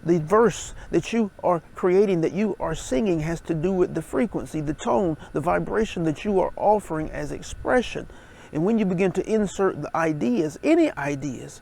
The verse that you are creating, that you are singing, has to do with the frequency, the tone, the vibration that you are offering as expression. And when you begin to insert the ideas, any ideas,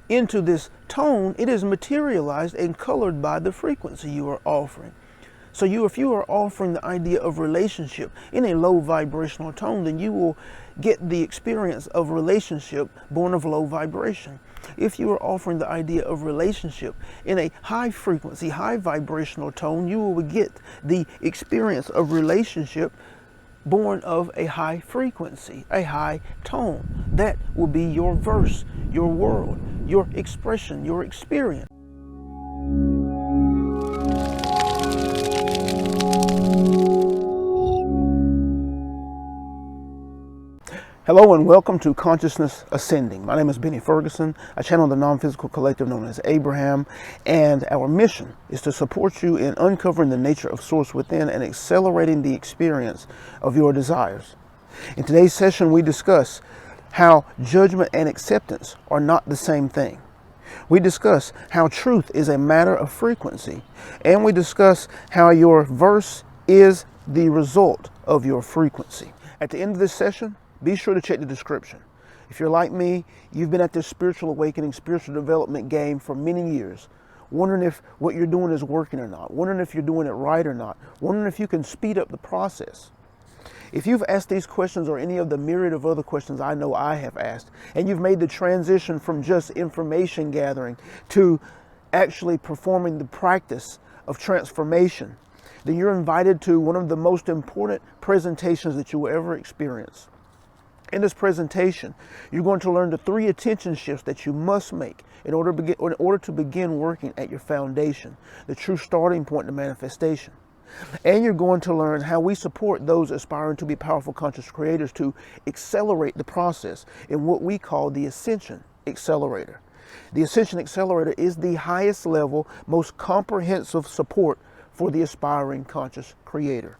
into this tone, it is materialized and colored by the frequency you are offering. So if you are offering the idea of relationship in a low vibrational tone, then you will get the experience of relationship born of low vibration. If you are offering the idea of relationship in a high frequency, high vibrational tone, you will get the experience of relationship born of a high frequency, a high tone. That will be your verse, your world, your expression, your experience. Hello and welcome to Consciousness Ascending. My name is Benny Ferguson. I channel the non-physical collective known as Abraham, and our mission is to support you in uncovering the nature of Source within and accelerating the experience of your desires. In today's session, we discuss how judgment and acceptance are not the same thing. We discuss how truth is a matter of frequency, and we discuss how your verse is the result of your frequency. At the end of this session, be sure to check the description. If you're like me, you've been at this spiritual awakening, spiritual development game for many years, wondering if what you're doing is working or not, wondering if you're doing it right or not, wondering if you can speed up the process. If you've asked these questions or any of the myriad of other questions I know I have asked, and you've made the transition from just information gathering to actually performing the practice of transformation, then you're invited to one of the most important presentations that you will ever experience. In this presentation, you're going to learn the 3 attention shifts that you must make in order to begin working at your foundation, the true starting point to manifestation. And you're going to learn how we support those aspiring to be powerful conscious creators to accelerate the process in what we call the Ascension Accelerator. The Ascension Accelerator is the highest level, most comprehensive support for the aspiring conscious creator.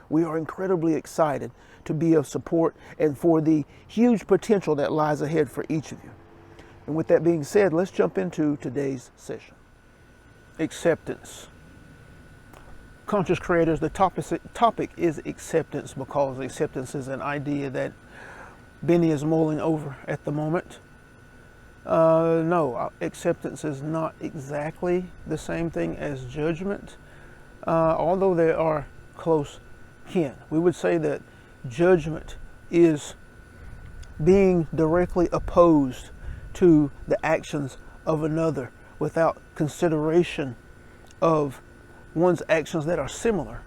We are incredibly excited to be of support and for the huge potential that lies ahead for each of you. And with that being said, let's jump into today's session. Acceptance. Conscious creators, the topic is acceptance because acceptance is an idea that Benny is mulling over at the moment. No, acceptance is not exactly the same thing as judgment, although they are close kin. We would say that judgment is being directly opposed to the actions of another without consideration of one's actions that are similar,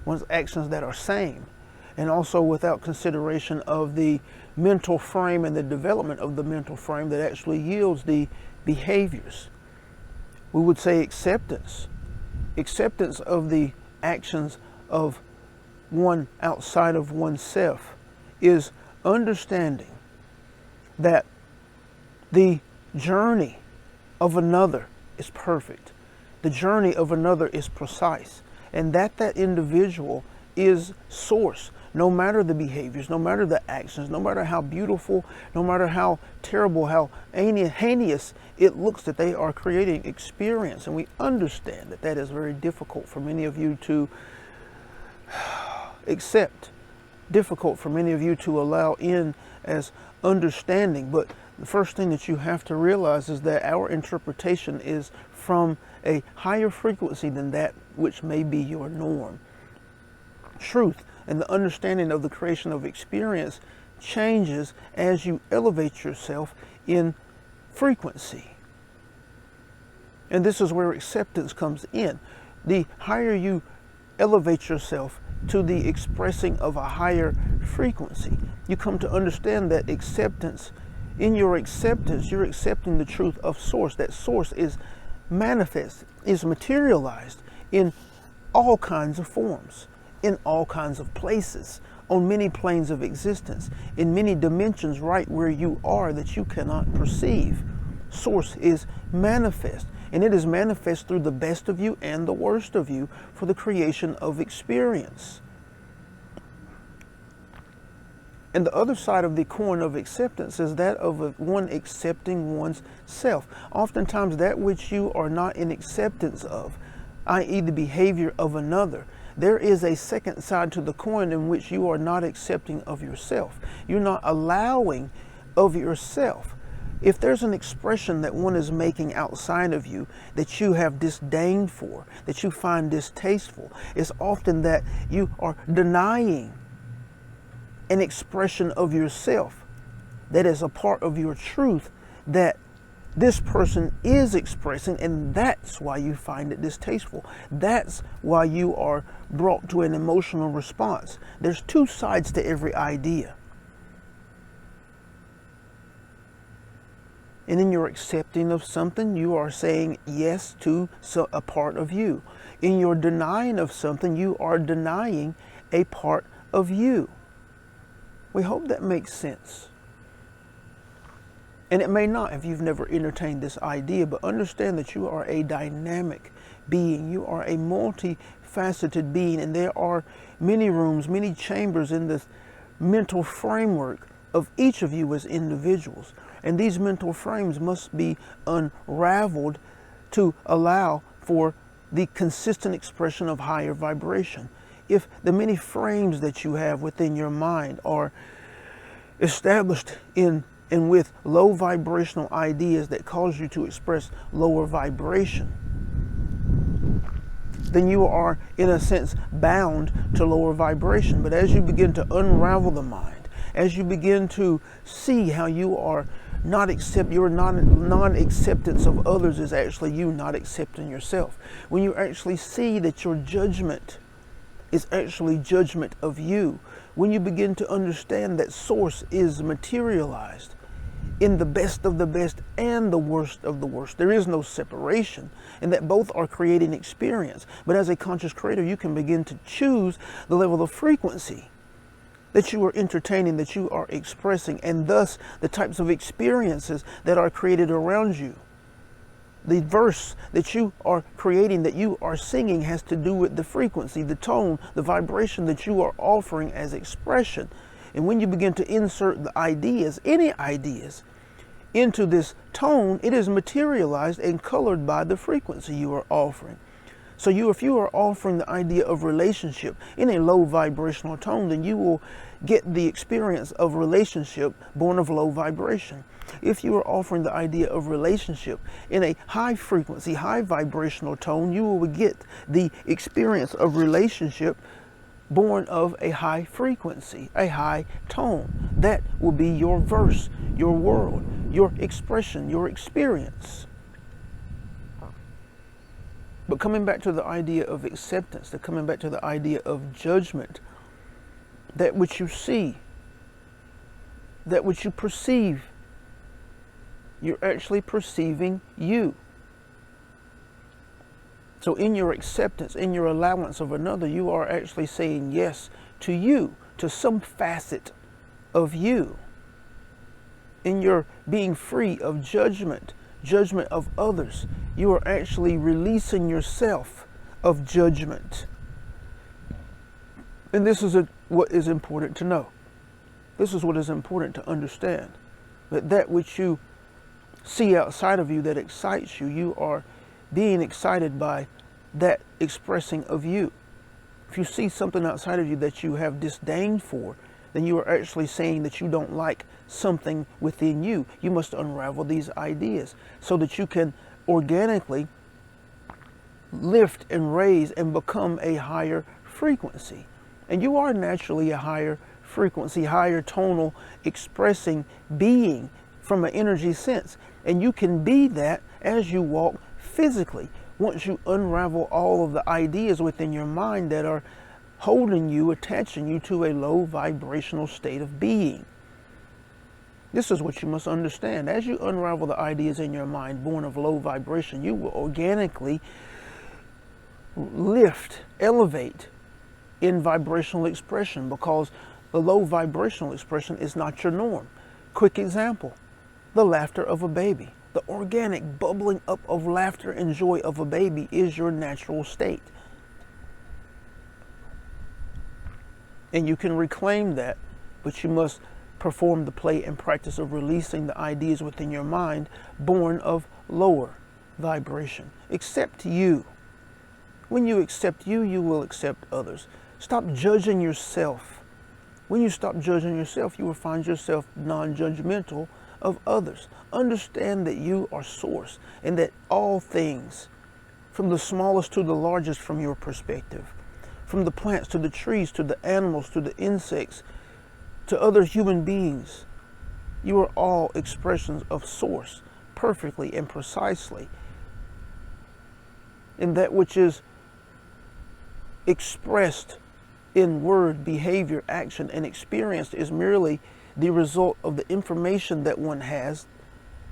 one's actions that are same, and also without consideration of the mental frame and the development of the mental frame that actually yields the behaviors. We would say acceptance of the actions of one outside of oneself is understanding that the journey of another is perfect. The journey of another is precise, and that individual is Source, no matter the behaviors, no matter the actions, no matter how beautiful, no matter how terrible, how heinous it looks that they are creating experience. And we understand that that is very difficult for many of you to accept, difficult for many of you to allow in as understanding. But the first thing that you have to realize is that our interpretation is from a higher frequency than that which may be your norm. Truth and the understanding of the creation of experience changes as you elevate yourself in frequency. And this is where acceptance comes in. The higher you elevate yourself to the expressing of a higher frequency, you come to understand that acceptance, in your acceptance, you're accepting the truth of Source, that Source is manifest, is materialized in all kinds of forms, in all kinds of places, on many planes of existence, in many dimensions right where you are that you cannot perceive. Source is manifest, and it is manifest through the best of you and the worst of you for the creation of experience. And the other side of the coin of acceptance is that of one accepting one's self. Oftentimes that which you are not in acceptance of, i.e. the behavior of another, there is a second side to the coin in which you are not accepting of yourself. You're not allowing of yourself. If there's an expression that one is making outside of you that you have disdain for, that you find distasteful, it's often that you are denying an expression of yourself that is a part of your truth that this person is expressing, and that's why you find it distasteful. That's why you are brought to an emotional response. There's two sides to every idea. And in your accepting of something, you are saying yes to a part of you. In your denying of something, you are denying a part of you. We hope that makes sense. And it may not if you've never entertained this idea, but understand that you are a dynamic being. You are a multifaceted being, and there are many rooms, many chambers in the mental framework of each of you as individuals. And these mental frames must be unraveled to allow for the consistent expression of higher vibration. If the many frames that you have within your mind are established in and with low vibrational ideas that cause you to express lower vibration, then you are, in a sense, bound to lower vibration. But as you begin to unravel the mind, as you begin to see how you are your non-acceptance of others is actually you not accepting yourself. When you actually see that your judgment is actually judgment of you. When you begin to understand that source is materialized in the best of the best and the worst of the worst. There is no separation, and that both are creating experience. But as a conscious creator, you can begin to choose the level of frequency that you are entertaining, that you are expressing, and thus the types of experiences that are created around you. The verse that you are creating, that you are singing, has to do with the frequency, the tone, the vibration that you are offering as expression. And when you begin to insert the ideas, any ideas, into this tone, it is materialized and colored by the frequency you are offering. So if you are offering the idea of relationship in a low vibrational tone, then you will get the experience of relationship born of low vibration. If you are offering the idea of relationship in a high frequency, high vibrational tone, you will get the experience of relationship born of a high frequency, a high tone. That will be your verse, your world, your expression, your experience. But coming back to the idea of acceptance, coming back to the idea of judgment, that which you see, that which you perceive, you're actually perceiving you. So in your acceptance, in your allowance of another, you are actually saying yes to you, to some facet of you. In your being free of judgment of others, you are actually releasing yourself of judgment. And this is what is important to know. This is what is important to understand. That which you see outside of you that excites you, you are being excited by that expressing of you. If you see something outside of you that you have disdain for, then you are actually saying that you don't like something within you. You must unravel these ideas so that you can organically lift and raise and become a higher frequency. And you are naturally a higher frequency, higher tonal expressing being from an energy sense. And you can be that as you walk physically. Once you unravel all of the ideas within your mind that are holding you, attaching you to a low vibrational state of being. This is what you must understand. As you unravel the ideas in your mind born of low vibration, you will organically lift, elevate in vibrational expression, because the low vibrational expression is not your norm. Quick example, the laughter of a baby. The organic bubbling up of laughter and joy of a baby is your natural state. And you can reclaim that but you must perform the play and practice of releasing the ideas within your mind born of lower vibration. Accept you. When you accept you, you will accept others. Stop judging yourself. When you stop judging yourself, you will find yourself non-judgmental of others. Understand that you are source and that all things, from the smallest to the largest from your perspective, from the plants to the trees to the animals to the insects to other human beings, you are all expressions of source, perfectly and precisely. And that which is expressed in word, behavior, action, and experience is merely the result of the information that one has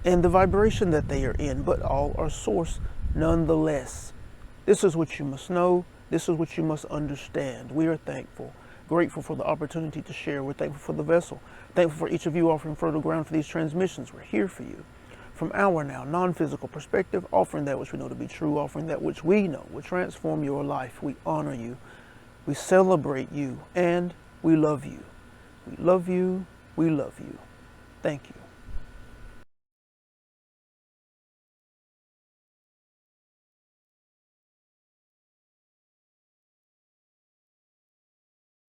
and the vibration that they are in, but all are source nonetheless. This is what you must know. This is what you must understand. We are thankful, grateful for the opportunity to share. We're thankful for the vessel, thankful for each of you offering fertile ground for these transmissions. We're here for you from our now non-physical perspective, offering that which we know to be true, offering that which we know will transform your life. We honor you, we celebrate you, and we love you. We love you, we love you. Thank you.